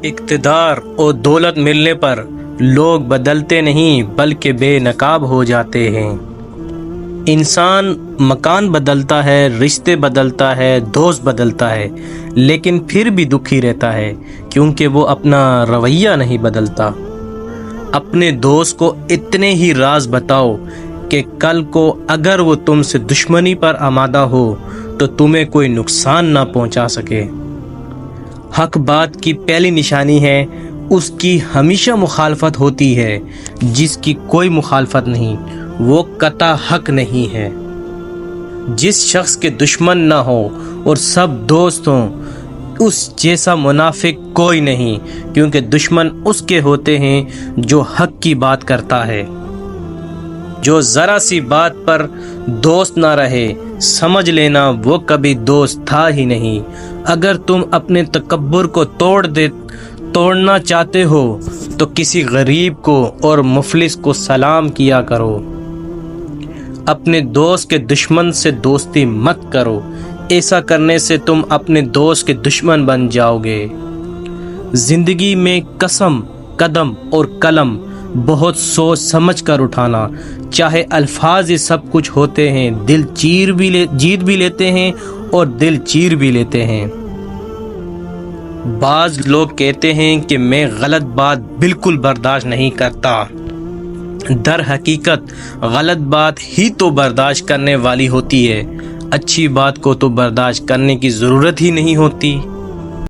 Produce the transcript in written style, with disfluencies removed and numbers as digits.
اقتدار اور دولت ملنے پر لوگ بدلتے نہیں بلکہ بے نقاب ہو جاتے ہیں۔ انسان مکان بدلتا ہے، رشتے بدلتا ہے، دوست بدلتا ہے، لیکن پھر بھی دکھی رہتا ہے کیونکہ وہ اپنا رویہ نہیں بدلتا۔ اپنے دوست کو اتنے ہی راز بتاؤ کہ کل کو اگر وہ تم سے دشمنی پر آمادہ ہو تو تمہیں کوئی نقصان نہ پہنچا سکے۔ حق بات کی پہلی نشانی ہے اس کی ہمیشہ مخالفت ہوتی ہے، جس کی کوئی مخالفت نہیں وہ قطع حق نہیں ہے۔ جس شخص کے دشمن نہ ہو اور سب دوست ہوں اس جیسا منافق کوئی نہیں، کیونکہ دشمن اس کے ہوتے ہیں جو حق کی بات کرتا ہے۔ جو ذرا سی بات پر دوست نہ رہے سمجھ لینا وہ کبھی دوست تھا ہی نہیں۔ اگر تم اپنے تکبر کو توڑنا چاہتے ہو تو کسی غریب کو اور مفلس کو سلام کیا کرو۔ اپنے دوست کے دشمن سے دوستی مت کرو، ایسا کرنے سے تم اپنے دوست کے دشمن بن جاؤ گے۔ زندگی میں قسم، قدم اور قلم بہت سوچ سمجھ کر اٹھانا، چاہے الفاظ ہی سب کچھ ہوتے ہیں، دل جیت بھی لیتے ہیں اور دل چیر بھی لیتے ہیں۔ بعض لوگ کہتے ہیں کہ میں غلط بات بالکل برداشت نہیں کرتا، در حقیقت غلط بات ہی تو برداشت کرنے والی ہوتی ہے، اچھی بات کو تو برداشت کرنے کی ضرورت ہی نہیں ہوتی۔